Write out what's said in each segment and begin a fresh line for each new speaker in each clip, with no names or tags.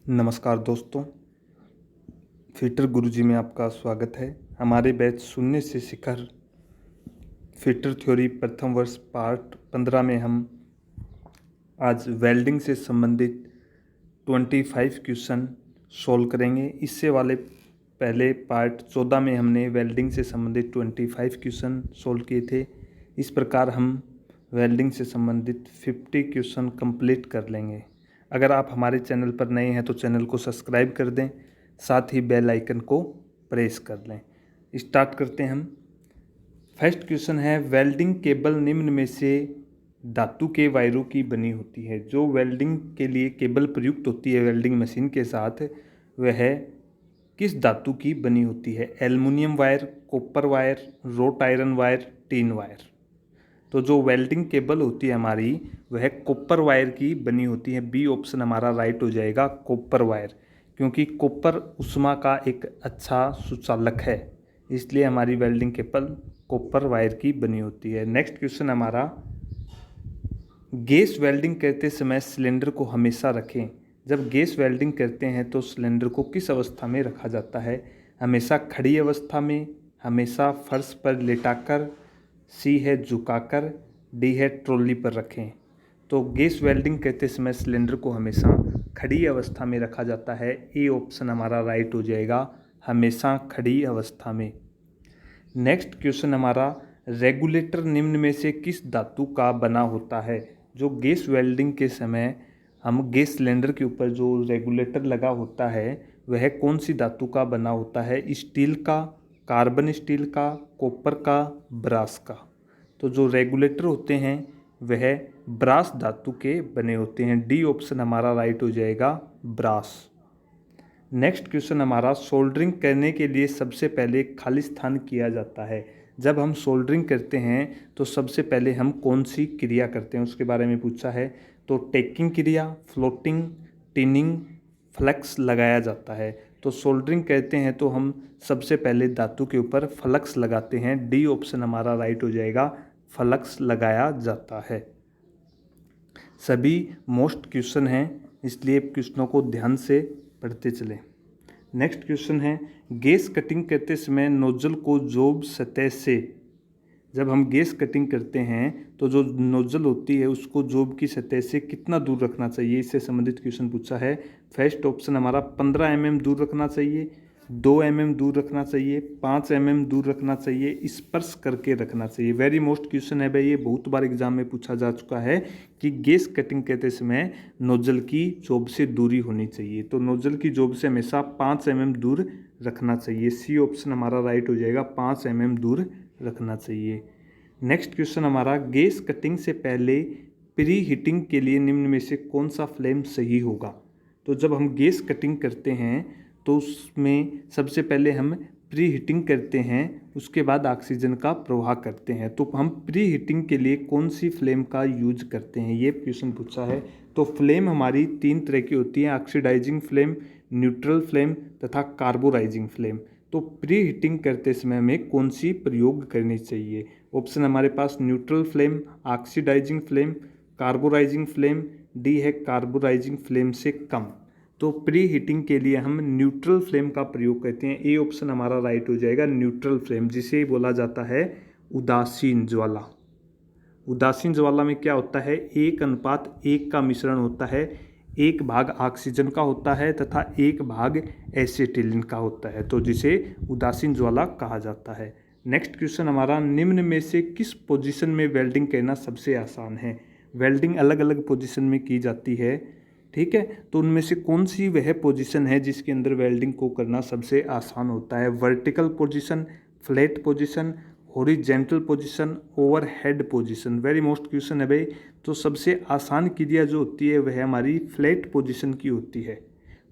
नमस्कार दोस्तों, फिटर गुरुजी में आपका स्वागत है। हमारे बैच शून्य से शिखर फिटर थ्योरी प्रथम वर्ष पार्ट 15 में हम आज वेल्डिंग से संबंधित 25 क्वेश्चन सॉल्व करेंगे। इससे वाले पहले पार्ट 14 में हमने वेल्डिंग से संबंधित 25 क्वेश्चन सॉल्व किए थे। इस प्रकार हम वेल्डिंग से संबंधित 50 क्वेश्चन कंप्लीट कर लेंगे। अगर आप हमारे चैनल पर नए हैं तो चैनल को सब्सक्राइब कर दें, साथ ही बेल आइकन को प्रेस कर लें। स्टार्ट करते हैं हम। फर्स्ट क्वेश्चन है, वेल्डिंग केबल निम्न में से धातु के वायरों की बनी होती है। जो वेल्डिंग के लिए केबल प्रयुक्त होती है वेल्डिंग मशीन के साथ, वह किस धातु की बनी होती है? Aluminium wire, copper wire, road iron wire, tin wire. तो जो वेल्डिंग केबल होती है हमारी, वह कॉपर वायर की बनी होती है। बी ऑप्शन हमारा राइट हो जाएगा, कॉपर वायर, क्योंकि कॉपर ऊष्मा का एक अच्छा सुचालक है, इसलिए हमारी वेल्डिंग केबल कॉपर वायर की बनी होती है। नेक्स्ट क्वेश्चन हमारा, गैस वेल्डिंग करते समय सिलेंडर को हमेशा रखें। जब गैस वेल्डिंग करते हैं तो सिलेंडर को किस अवस्था में रखा जाता है? हमेशा खड़ी अवस्था में, हमेशा फर्श पर लेटाकर, सी है झुकाकर, डी है ट्रॉली पर रखें। तो गैस वेल्डिंग करते समय सिलेंडर को हमेशा खड़ी अवस्था में रखा जाता है। ए ऑप्शन हमारा राइट हो जाएगा, हमेशा खड़ी अवस्था में। नेक्स्ट क्वेश्चन हमारा, रेगुलेटर निम्न में से किस धातु का बना होता है? जो गैस वेल्डिंग के समय हम गैस सिलेंडर के ऊपर जो रेगुलेटर लगा होता है, वह कौन सी धातु का बना होता है? स्टील का, कार्बन स्टील का, कॉपर का, ब्रास का। तो जो रेगुलेटर होते हैं वह ब्रास धातु के बने होते हैं। डी ऑप्शन हमारा राइट हो जाएगा, ब्रास। नेक्स्ट क्वेश्चन हमारा, सोल्डरिंग करने के लिए सबसे पहले खाली स्थान किया जाता है। जब हम सोल्डरिंग करते हैं तो सबसे पहले हम कौन सी क्रिया करते हैं उसके बारे में पूछा है। तो टेकिंग क्रिया, फ्लोटिंग, टिनिंग, फ्लक्स लगाया जाता है। तो सोल्डरिंग कहते हैं तो हम सबसे पहले धातु के ऊपर फ्लक्स लगाते हैं। डी ऑप्शन हमारा राइट हो जाएगा, फ्लक्स लगाया जाता है। सभी मोस्ट क्वेश्चन हैं, इसलिए क्वेश्चनों को ध्यान से पढ़ते चलें। नेक्स्ट क्वेश्चन है, गैस कटिंग करते समय नोजल को जॉब सतह से, जब हम गैस कटिंग करते हैं तो जो नोजल होती है उसको जॉब की सतह से कितना दूर रखना चाहिए, इससे संबंधित क्वेश्चन पूछा है। फर्स्ट ऑप्शन हमारा 15 mm दूर रखना चाहिए, 2 mm दूर रखना चाहिए, 5 mm दूर रखना चाहिए, स्पर्श करके रखना चाहिए। वेरी मोस्ट क्वेश्चन है भाई, ये बहुत बार एग्जाम में पूछा जा चुका है कि गैस कटिंग करते समय नोजल की जॉब से दूरी होनी चाहिए। तो नोजल की जॉब से हमेशा 5 mm दूर रखना चाहिए। सी ऑप्शन हमारा राइट हो जाएगा, 5 mm दूर रखना चाहिए। नेक्स्ट क्वेश्चन हमारा, गैस कटिंग से पहले प्री हीटिंग के लिए निम्न में से कौन सा फ्लेम सही होगा? तो जब हम गैस कटिंग करते हैं तो उसमें सबसे पहले हम प्री हीटिंग करते हैं, उसके बाद ऑक्सीजन का प्रवाह करते हैं। तो हम प्री हीटिंग के लिए कौन सी फ्लेम का यूज करते हैं, ये क्वेश्चन पूछा है। तो फ्लेम हमारी 3 तरह की होती है, ऑक्सीडाइजिंग फ्लेम, न्यूट्रल फ्लेम तथा कार्बोराइजिंग फ्लेम। तो प्री हीटिंग करते समय हमें कौन सी प्रयोग करनी चाहिए? ऑप्शन हमारे पास neutral flame, oxidising flame, carburising flame, D है कार्बोराइजिंग फ्लेम से कम। तो प्री हीटिंग के लिए हम न्यूट्रल फ्लेम का प्रयोग करते हैं। ए ऑप्शन हमारा राइट हो जाएगा, न्यूट्रल फ्लेम, जिसे बोला जाता है उदासीन ज्वाला। उदासीन ज्वाला में क्या होता है, 1:1 का मिश्रण होता है। 1 भाग ऑक्सीजन का होता है तथा 1 भाग एसिटिलीन का होता है, तो जिसे उदासीन ज्वाला कहा जाता है। नेक्स्ट क्वेश्चन हमारा, निम्न में से किस पोजीशन में वेल्डिंग करना सबसे आसान है? वेल्डिंग अलग अलग पोजीशन में की जाती है, ठीक है, तो उनमें से कौन सी वह पोजीशन है जिसके अंदर वेल्डिंग को करना सबसे आसान होता है? Vertical position, flat position, horizontal position, overhead position. Very most question है भाई। तो सबसे आसान क्रिया जो होती है वह हमारी फ्लैट पोजीशन की होती है।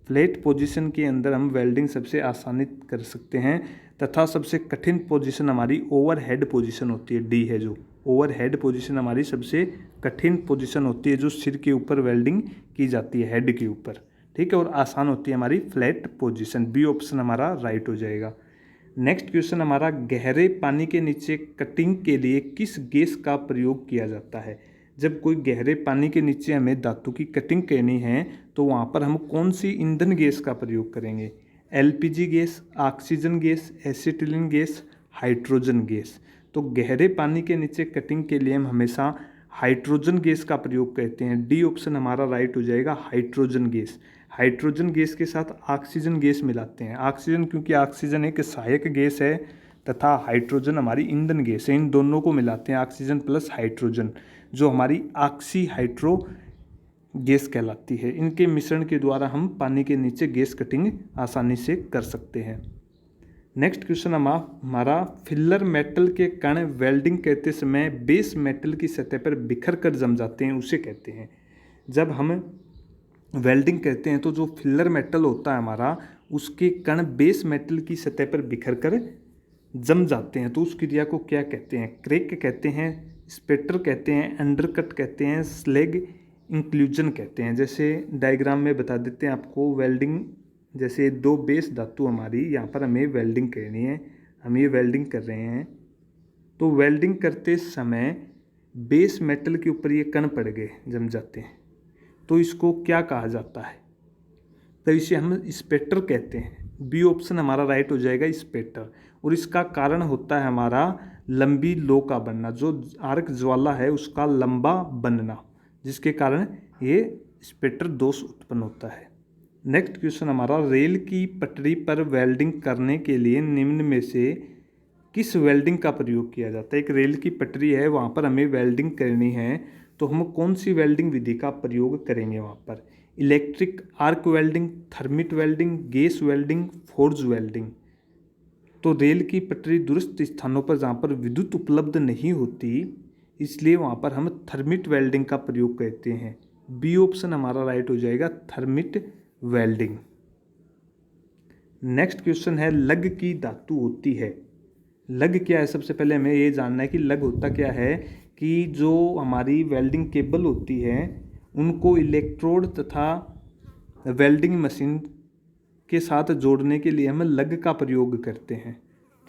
फ्लैट पोजीशन के अंदर हम वेल्डिंग सबसे आसानी कर सकते हैं तथा सबसे कठिन पोजीशन हमारी ओवरहेड पोजीशन होती है। डी है जो ओवरहेड पोजीशन हमारी सबसे कठिन पोजीशन होती है, जो सिर के ऊपर वेल्डिंग की जाती है, हेड के ऊपर, ठीक है, और आसान होती है हमारी फ्लैट पोजीशन। बी ऑप्शन हमारा राइट हो जाएगा। नेक्स्ट क्वेश्चन हमारा, गहरे पानी के नीचे कटिंग के लिए किस गैस का प्रयोग किया जाता है? जब कोई गहरे पानी के नीचे हमें धातु की कटिंग करनी है तो वहाँ पर हम कौन सी ईंधन गैस का प्रयोग करेंगे? LPG gas, oxygen gas, acetylene gas, hydrogen gas. तो गहरे पानी के नीचे कटिंग के लिए हम हमेशा हाइड्रोजन गैस का प्रयोग करते हैं। डी ऑप्शन हमारा राइट हो जाएगा, हाइड्रोजन गैस। हाइड्रोजन गैस के साथ ऑक्सीजन गैस मिलाते हैं। ऑक्सीजन क्योंकि ऑक्सीजन एक सहायक गैस है तथा हाइड्रोजन हमारी ईंधन गैस है। इन दोनों को मिलाते हैं, ऑक्सीजन प्लस हाइड्रोजन, जो हमारी ऑक्सी हाइड्रो गैस कहलाती है। इनके मिश्रण के द्वारा हम पानी के नीचे गैस कटिंग आसानी से कर सकते हैं। नेक्स्ट क्वेश्चन हमारा फिलर मेटल के कण वेल्डिंग करते समय बेस मेटल की सतह पर बिखर कर जम जाते हैं, उसे कहते हैं। जब हम वेल्डिंग करते हैं तो जो फिलर मेटल होता है हमारा, उसके कण बेस मेटल की सतह पर बिखर कर जम जाते हैं, तो उस क्रिया को क्या कहते हैं? क्रैक कहते हैं, स्पेटर कहते हैं, अंडरकट कहते हैं, स्लैग इंक्लूजन कहते हैं। जैसे डायग्राम में बता देते हैं आपको। वेल्डिंग, जैसे दो बेस धातु हमारी, यहाँ पर हमें वेल्डिंग करनी है, हम ये वेल्डिंग कर रहे हैं। तो वेल्डिंग करते समय बेस मेटल के ऊपर ये कण पड़ गए, जम जाते हैं, तो इसको क्या कहा जाता है? तो इसे हम स्पेटर कहते हैं। बी ऑप्शन हमारा राइट हो जाएगा, स्पेटर। और इसका कारण होता है हमारा लंबी लो का बनना, जो आर्क ज्वाला है उसका लंबा बनना, जिसके कारण ये स्पेटर दोष उत्पन्न होता है। नेक्स्ट क्वेश्चन हमारा, रेल की पटरी पर वेल्डिंग करने के लिए निम्न में से किस वेल्डिंग का प्रयोग किया जाता है? एक रेल की पटरी है, वहाँ पर हमें वेल्डिंग करनी है, तो हम कौन सी वेल्डिंग विधि का प्रयोग करेंगे वहाँ पर? Electric arc welding, thermite welding, gas welding, forge welding. तो रेल की पटरी दूरस्थ स्थानों पर जहाँ पर विद्युत उपलब्ध नहीं होती, इसलिए वहाँ पर हम थर्मिट वेल्डिंग का प्रयोग करते हैं। बी ऑप्शन हमारा राइट हो जाएगा, थर्मिट वेल्डिंग। नेक्स्ट क्वेश्चन है, लग की धातु होती है। लग क्या है? सबसे पहले हमें ये जानना है कि लग होता क्या है। कि जो हमारी वेल्डिंग केबल होती है, उनको इलेक्ट्रोड तथा वेल्डिंग मशीन के साथ जोड़ने के लिए हम लग का प्रयोग करते हैं।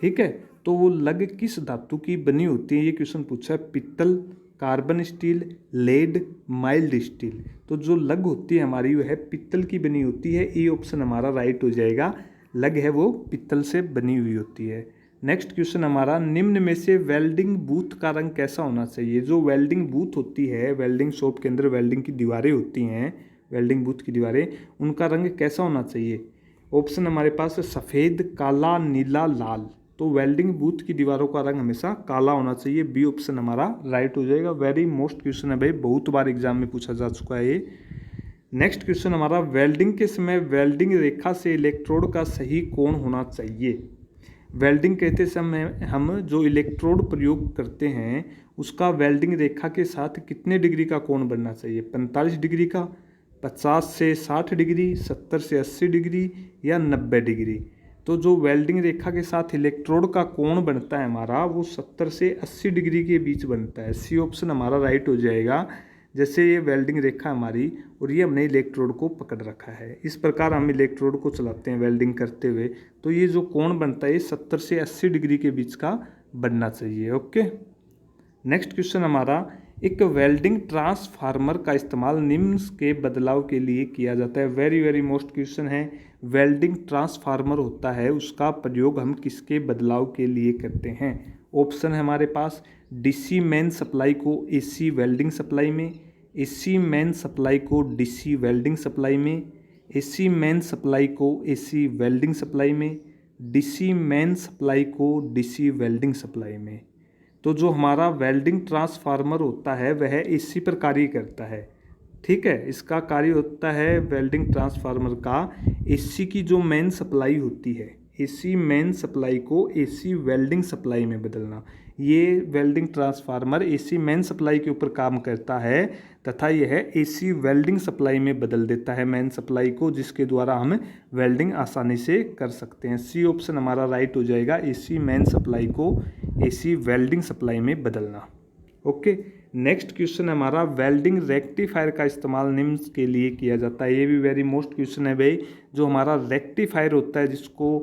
ठीक है, तो वो लग किस धातु की बनी होती है, ये क्वेश्चन पूछा है। पित्तल, carbon steel, lead, mild steel. तो जो लग होती है हमारी वो है पित्तल की बनी होती है। ए ऑप्शन हमारा राइट हो जाएगा, लग है वो पित्तल से बनी हुई होती है। नेक्स्ट क्वेश्चन हमारा, निम्न में से वेल्डिंग बूथ का रंग कैसा होना चाहिए? जो वेल्डिंग बूथ होती है, वेल्डिंग शॉप के अंदर वेल्डिंग की दीवारें होती हैं, वेल्डिंग बूथ की दीवारें, उनका रंग कैसा होना चाहिए? ऑप्शन हमारे पास है सफ़ेद, काला, नीला, लाल। तो वेल्डिंग बूथ की दीवारों का रंग हमेशा काला होना चाहिए। बी ऑप्शन हमारा राइट हो जाएगा। वेरी मोस्ट क्वेश्चन है भाई, बहुत बार एग्जाम में पूछा जा चुका है ये। नेक्स्ट क्वेश्चन हमारा, वेल्डिंग के समय वेल्डिंग रेखा से इलेक्ट्रोड का सही कोण होना चाहिए। वेल्डिंग कहते समय हम जो इलेक्ट्रोड प्रयोग करते हैं उसका वेल्डिंग रेखा के साथ कितने डिग्री का कोण बनना चाहिए? 45 डिग्री का, 50 से 60 डिग्री, 70 से 80 डिग्री या 90 डिग्री। तो जो वेल्डिंग रेखा के साथ इलेक्ट्रोड का कोण बनता है हमारा, वो 70 से 80 डिग्री के बीच बनता है। सी ऑप्शन हमारा राइट हो जाएगा। जैसे ये वेल्डिंग रेखा हमारी और ये हमने इलेक्ट्रोड को पकड़ रखा है, इस प्रकार हम इलेक्ट्रोड को चलाते हैं वेल्डिंग करते हुए, तो ये जो कोण बनता है ये 70 से 80 डिग्री के बीच का बनना चाहिए। ओके, नेक्स्ट क्वेश्चन हमारा, एक वेल्डिंग ट्रांसफार्मर का इस्तेमाल निम्न के बदलाव के लिए किया जाता है। वेरी वेरी मोस्ट क्वेश्चन है। वेल्डिंग ट्रांसफार्मर होता है, उसका प्रयोग हम किसके बदलाव के लिए करते हैं? ऑप्शन है हमारे पास, डीसी मेन सप्लाई को एसी वेल्डिंग सप्लाई में, एसी मेन सप्लाई को डीसी वेल्डिंग सप्लाई में, एसी मेन सप्लाई को एसी वेल्डिंग सप्लाई में, डीसी मेन सप्लाई को डीसी वेल्डिंग सप्लाई में। तो जो हमारा वेल्डिंग ट्रांसफार्मर होता है वह एसी पर कार्य करता है। ठीक है, इसका कार्य होता है वेल्डिंग ट्रांसफार्मर का एसी की जो मेन सप्लाई होती है, एसी मेन सप्लाई को एसी वेल्डिंग सप्लाई में बदलना। ये welding transformer AC main supply के ऊपर काम करता है तथा यह एसी वेल्डिंग सप्लाई में बदल देता है मेन सप्लाई को, जिसके द्वारा हम वेल्डिंग आसानी से कर सकते हैं। सी ऑप्शन हमारा राइट हो जाएगा, एसी मेन सप्लाई को एसी वेल्डिंग सप्लाई में बदलना। ओके, नेक्स्ट क्वेश्चन हमारा, वेल्डिंग रेक्टिफायर का इस्तेमाल निम्न के लिए किया जाता है। ये भी वेरी मोस्ट क्वेश्चन है भाई। जो हमारा रेक्टिफायर होता है, जिसको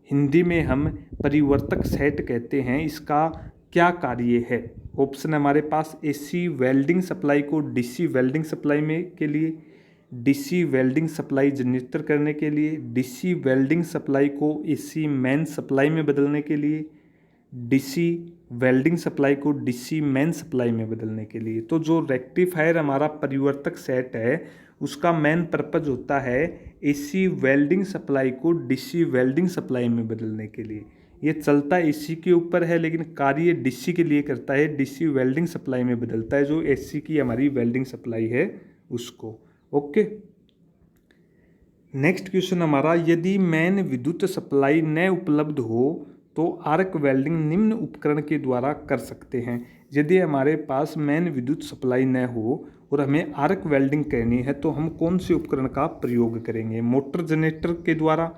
हिंदी में हम परिवर्तक सेट कहते हैं, इसका क्या कार्य है? ऑप्शन है हमारे पास एसी वेल्डिंग सप्लाई को डीसी वेल्डिंग सप्लाई में के लिए, डीसी वेल्डिंग सप्लाई जनरेटर करने के लिए, डीसी वेल्डिंग सप्लाई को एसी मेन सप्लाई में बदलने के लिए, डीसी वेल्डिंग सप्लाई को डीसी मेन सप्लाई में बदलने के लिए। तो जो रेक्टिफायर हमारा परिवर्तक सेट है उसका मेन पर्पज होता है एसी वेल्डिंग सप्लाई को डीसी वेल्डिंग सप्लाई में बदलने के लिए। ये चलता एसी के ऊपर है लेकिन कार्य डीसी के लिए करता है, डीसी वेल्डिंग सप्लाई में बदलता है जो एसी की हमारी वेल्डिंग सप्लाई है उसको। ओके, नेक्स्ट क्वेश्चन हमारा, यदि मेन विद्युत सप्लाई न उपलब्ध हो तो आर्क वेल्डिंग निम्न उपकरण के द्वारा कर सकते हैं। यदि हमारे पास मेन विद्युत सप्लाई न हो और हमें आर्क वेल्डिंग करनी है तो हम कौन से उपकरण का प्रयोग करेंगे? मोटर जनरेटर के द्वारा,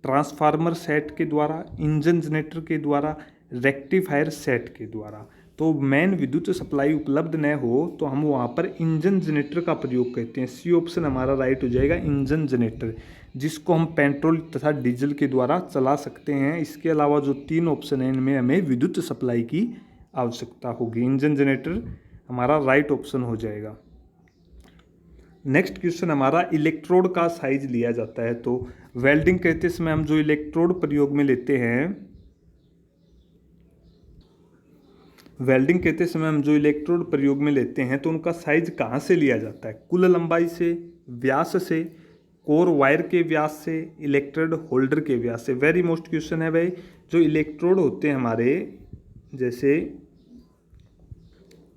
ट्रांसफार्मर सेट के द्वारा, इंजन जनरेटर के द्वारा, रेक्टिफायर सेट के द्वारा। तो मेन विद्युत सप्लाई उपलब्ध न हो तो हम वहाँ पर इंजन जनरेटर का प्रयोग करते हैं। सी ऑप्शन हमारा राइट हो जाएगा, इंजन जनरेटर, जिसको हम पेट्रोल तथा डीजल के द्वारा चला सकते हैं। इसके अलावा जो 3 ऑप्शन हैं इनमें हमें विद्युत सप्लाई की आवश्यकता होगी। इंजन जनरेटर हमारा राइट ऑप्शन हो जाएगा। नेक्स्ट क्वेश्चन हमारा, इलेक्ट्रोड का साइज लिया जाता है। तो वेल्डिंग करते समय हम जो इलेक्ट्रोड प्रयोग में लेते हैं, वेल्डिंग करते समय हम जो इलेक्ट्रोड प्रयोग में लेते हैं तो उनका साइज कहाँ से लिया जाता है? कुल लंबाई से, व्यास से, कोर वायर के व्यास से, इलेक्ट्रोड होल्डर के व्यास से। वेरी मोस्ट क्वेश्चन है भाई। जो इलेक्ट्रोड होते हैं हमारे, जैसे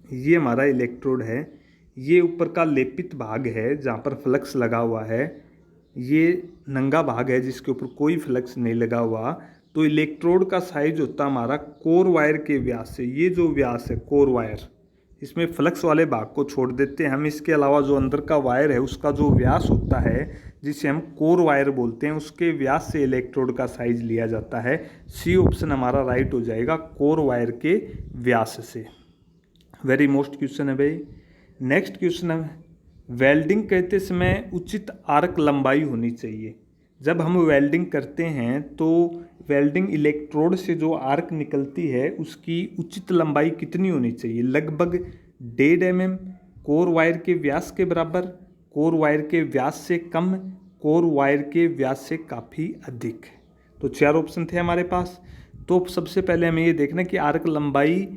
ये हमारा इलेक्ट्रोड है, ये ऊपर का लेपित भाग है जहाँ पर फ्लक्स लगा हुआ है, ये नंगा भाग है जिसके ऊपर कोई फ्लक्स नहीं लगा हुआ। तो इलेक्ट्रोड का साइज होता है हमारा कोर वायर के व्यास से। ये जो व्यास है कोर वायर, इसमें फ्लक्स वाले भाग को छोड़ देते हैं हम। इसके अलावा जो अंदर का वायर है उसका जो व्यास होता है जिसे हम कोर वायर बोलते हैं, उसके व्यास से इलेक्ट्रोड का साइज लिया जाता है। सी ऑप्शन हमारा राइट हो जाएगा, कोर वायर के व्यास से। वेरी मोस्ट क्वेश्चन है भाई। नेक्स्ट क्वेश्चन है, वेल्डिंग करते समय उचित आर्क लंबाई होनी चाहिए। जब हम वेल्डिंग करते हैं तो वेल्डिंग इलेक्ट्रोड से जो आर्क निकलती है उसकी उचित लंबाई कितनी होनी चाहिए? लगभग 1.5 mm, कोर वायर के व्यास के बराबर, कोर वायर के व्यास से कम, कोर वायर के व्यास से काफ़ी अधिक। तो 4 ऑप्शन थे हमारे पास। तो सबसे पहले हमें ये देखना कि आर्क लंबाई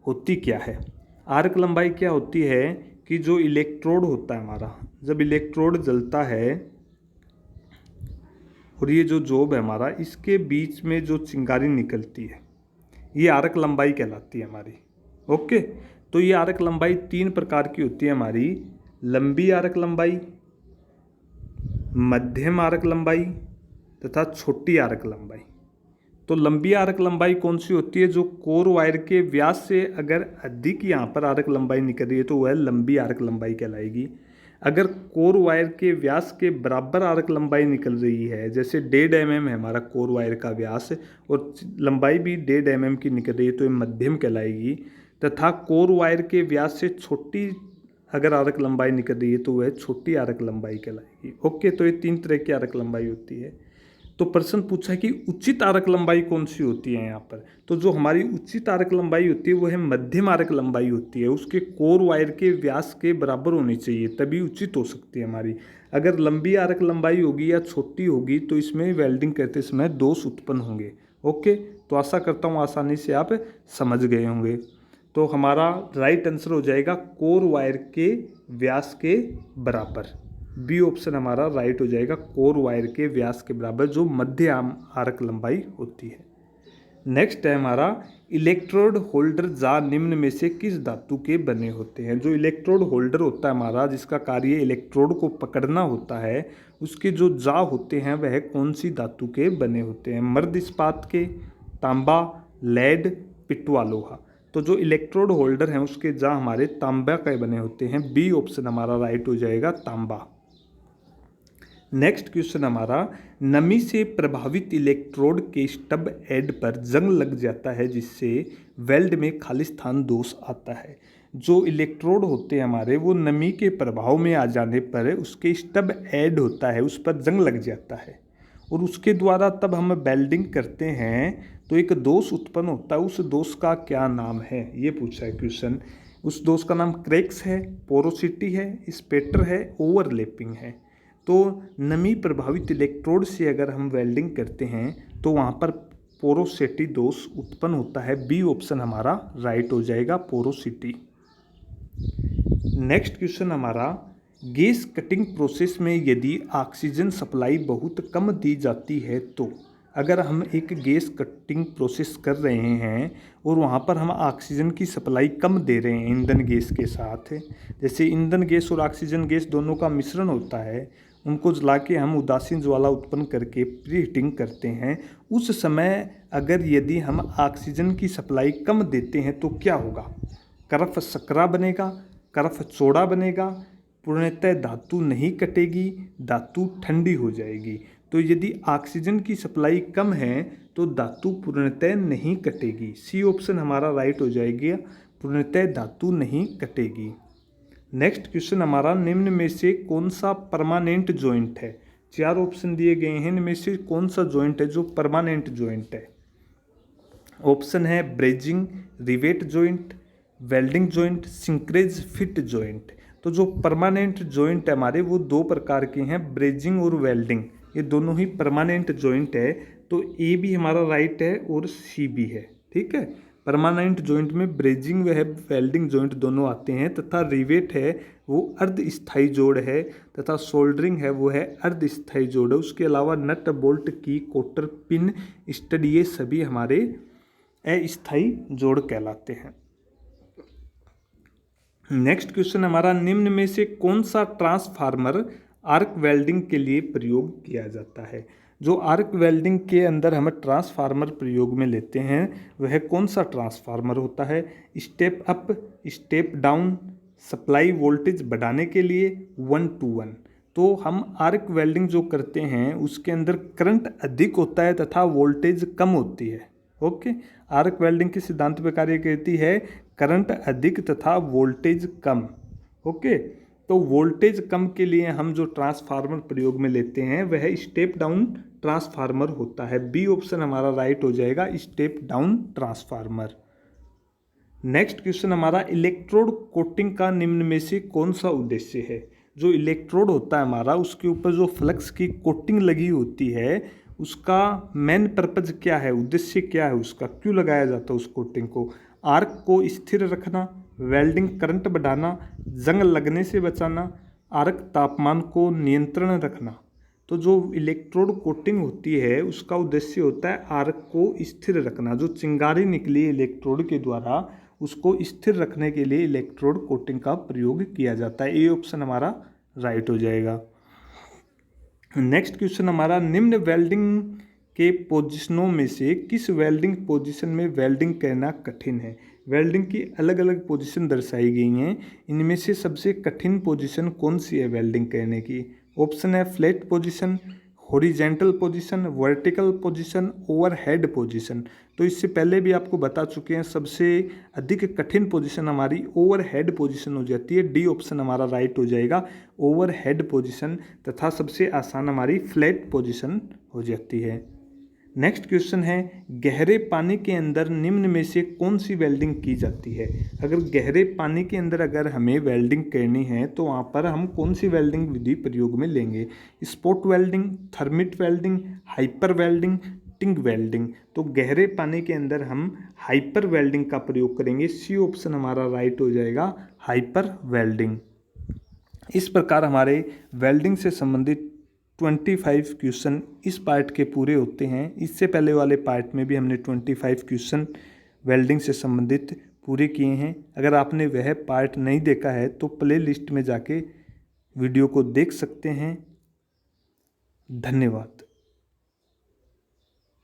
होती क्या है। आर्क लंबाई क्या होती है कि जो इलेक्ट्रोड होता है हमारा, जब इलेक्ट्रोड जलता है और ये जो जॉब है हमारा, इसके बीच में जो चिंगारी निकलती है ये आर्क लंबाई कहलाती है हमारी। ओके, तो ये आर्क लंबाई 3 प्रकार की होती है हमारी, लंबी आर्क लंबाई, मध्यम आर्क लंबाई तथा छोटी आर्क लंबाई। तो लंबी आर्क लंबाई कौन सी होती है? जो कोर वायर के व्यास से अगर अधिक यहाँ पर आर्क लंबाई निकल रही है तो वह लंबी आर्क लंबाई कहलाएगी। अगर कोर वायर के व्यास के बराबर आर्क लंबाई निकल रही है, जैसे 1.5 mm है हमारा कोर वायर का व्यास और लंबाई भी 1.5 mm की निकल रही है, तो ये मध्यम कहलाएगी। तथा कोर वायर के व्यास से छोटी अगर आर्क लंबाई निकल रही है तो वह छोटी आर्क लंबाई कहलाएगी। ओके, तो ये 3 तरह की आर्क लंबाई होती है। तो प्रश्न पूछा है कि उचित आर्क लंबाई कौन सी होती है यहाँ पर? तो जो हमारी उचित आर्क लंबाई होती है वो है मध्यम आर्क लंबाई होती है। उसके कोर वायर के व्यास के बराबर होनी चाहिए तभी उचित हो सकती है हमारी। अगर लंबी आर्क लंबाई होगी या छोटी होगी तो इसमें वेल्डिंग करते समय दोष उत्पन्न होंगे। ओके, तो आशा करता हूँ आसानी से आप समझ गए होंगे। तो हमारा राइट आंसर हो जाएगा कोर वायर के व्यास के बराबर। बी ऑप्शन हमारा राइट हो जाएगा, कोर वायर के व्यास के बराबर जो मध्यम आर्क लंबाई होती है। नेक्स्ट है हमारा, इलेक्ट्रोड होल्डर जा निम्न में से किस धातु के बने होते हैं? जो इलेक्ट्रोड होल्डर होता है हमारा, जिसका कार्य इलेक्ट्रोड को पकड़ना होता है, उसके जो जा होते हैं वह कौन सी धातु के बने होते हैं? मर्द इस्पात के, तांबा, लेड, पिटवा लोहा। तो जो इलेक्ट्रोड होल्डर हैं उसके जा हमारे तांबा के बने होते हैं। बी ऑप्शन हमारा राइट हो जाएगा, तांबा। नेक्स्ट क्वेश्चन हमारा, नमी से प्रभावित इलेक्ट्रोड के स्टब एड पर जंग लग जाता है जिससे वेल्ड में खालिस्तान दोष आता है। जो इलेक्ट्रोड होते हैं हमारे वो नमी के प्रभाव में आ जाने पर उसके स्टब एड होता है, उस पर जंग लग जाता है और उसके द्वारा तब हम वेल्डिंग करते हैं तो एक दोष उत्पन्न होता है, उस दोष का क्या नाम है, ये पूछा है क्वेश्चन। उस दोष का नाम क्रैक्स है, पोरोसिटी है, स्पेटर है, ओवरलैपिंग है। तो नमी प्रभावित इलेक्ट्रोड से अगर हम वेल्डिंग करते हैं तो वहाँ पर पोरोसिटी दोष उत्पन्न होता है। बी ऑप्शन हमारा राइट हो जाएगा, पोरोसिटी। नेक्स्ट क्वेश्चन हमारा, गैस कटिंग प्रोसेस में यदि ऑक्सीजन सप्लाई बहुत कम दी जाती है तो, अगर हम एक गैस कटिंग प्रोसेस कर रहे हैं और वहाँ पर हम ऑक्सीजन की सप्लाई कम दे रहे हैं ईंधन गैस के साथ, जैसे ईंधन गैस और ऑक्सीजन गैस दोनों का मिश्रण होता है, उनको जला के हम उदासीन ज्वाला उत्पन्न करके प्री हीटिंग करते हैं, उस समय अगर यदि हम ऑक्सीजन की सप्लाई कम देते हैं तो क्या होगा? करफ सकरा बनेगा, करफ चौड़ा बनेगा, पूर्णतः धातु नहीं कटेगी, धातु ठंडी हो जाएगी। तो यदि ऑक्सीजन की सप्लाई कम है तो धातु पूर्णतः नहीं कटेगी। सी ऑप्शन हमारा राइट हो जाएगा, पूर्णतः धातु नहीं कटेगी। नेक्स्ट क्वेश्चन हमारा, निम्न में से कौन सा परमानेंट जॉइंट है? 4 ऑप्शन दिए गए हैं, इनमें से कौन सा जॉइंट है जो परमानेंट जॉइंट है? ऑप्शन है brazing, rivet joint, welding joint, shrinkage fit joint. तो जो परमानेंट जॉइंट है हमारे वो 2 प्रकार के हैं, ब्रेजिंग और वेल्डिंग, ये दोनों ही परमानेंट जॉइंट है। तो ए भी हमारा राइट है और सी भी है, ठीक है। परमानेंट जॉइंट में ब्रेजिंग व वेल्डिंग जॉइंट दोनों आते हैं, तथा रिवेट है वो अर्ध स्थायी जोड़ है, तथा सोल्डरिंग है वो है अर्ध स्थायी जोड़ है। उसके अलावा नट बोल्ट की कोटर पिन स्टड ये सभी हमारे अस्थायी जोड़ कहलाते हैं। नेक्स्ट क्वेश्चन हमारा, निम्न में से कौन सा ट्रांसफार्मर आर्क वेल्डिंग के लिए प्रयोग किया जाता है? जो आर्क वेल्डिंग के अंदर हम ट्रांसफार्मर प्रयोग में लेते हैं वह कौन सा ट्रांसफार्मर होता है? Step up, step down, supply voltage बढ़ाने के लिए, 1 to 1। तो हम आर्क वेल्डिंग जो करते हैं उसके अंदर करंट अधिक होता है तथा वोल्टेज कम होती है। ओके, आर्क वेल्डिंग के सिद्धांत पर कार्य करती है करंट अधिक तथा वोल्टेज कम। ओके, तो वोल्टेज कम के लिए हम जो ट्रांसफार्मर प्रयोग में लेते हैं वह स्टेप डाउन ट्रांसफार्मर होता है। बी ऑप्शन हमारा राइट हो जाएगा, step down transformer. Next question हमारा, इलेक्ट्रोड कोटिंग का निम्न में से कौन सा उद्देश्य है? जो इलेक्ट्रोड होता है हमारा उसके ऊपर जो फ्लक्स की कोटिंग लगी होती है उसका मेन पर्पज क्या है, उद्देश्य क्या है उसका, क्यों लगाया जाता है उस कोटिंग को? आर्क को स्थिर रखना, वेल्डिंग करंट बढ़ाना, जंग लगने से बचाना, आर्क तापमान को नियंत्रण रखना। तो जो इलेक्ट्रोड कोटिंग होती है उसका उद्देश्य होता है आर्क को स्थिर रखना, जो चिंगारी निकली इलेक्ट्रोड के द्वारा उसको स्थिर रखने के लिए इलेक्ट्रोड कोटिंग का प्रयोग किया जाता है। ए ऑप्शन हमारा राइट हो जाएगा। नेक्स्ट क्वेश्चन हमारा, निम्न वेल्डिंग के पोजीशनों में से किस वेल्डिंग पोजीशन में वेल्डिंग करना कठिन है? वेल्डिंग की अलग अलग पोजीशन दर्शाई गई हैं, इनमें से सबसे कठिन पोजीशन कौन सी है वेल्डिंग करने की? ऑप्शन है flat position, horizontal position, vertical position, overhead position. तो इससे पहले भी आपको बता चुके हैं सबसे अधिक कठिन पोजीशन हमारी ओवरहेड पोजीशन हो जाती है। डी ऑप्शन हमारा राइट हो जाएगा, ओवरहेड पोजीशन, तथा सबसे आसान हमारी फ्लैट पोजीशन हो जाती है। नेक्स्ट क्वेश्चन है, गहरे पानी के अंदर निम्न में से कौन सी वेल्डिंग की जाती है? अगर गहरे पानी के अंदर अगर हमें वेल्डिंग करनी है तो वहाँ पर हम कौन सी वेल्डिंग विधि प्रयोग में लेंगे? Spot welding, thermite welding, hyper welding, टिंग वेल्डिंग। तो गहरे पानी के अंदर हम हाइपर वेल्डिंग का प्रयोग करेंगे। सी ऑप्शन हमारा राइट हो जाएगा, हाइपर वेल्डिंग। इस प्रकार हमारे वेल्डिंग से संबंधित 25 क्वेश्चन इस पार्ट के पूरे होते हैं। इससे पहले वाले पार्ट में भी हमने 25 क्वेश्चन वेल्डिंग से संबंधित पूरे किए हैं। अगर आपने वह पार्ट नहीं देखा है तो प्ले लिस्ट में जाके वीडियो को देख सकते हैं। धन्यवाद।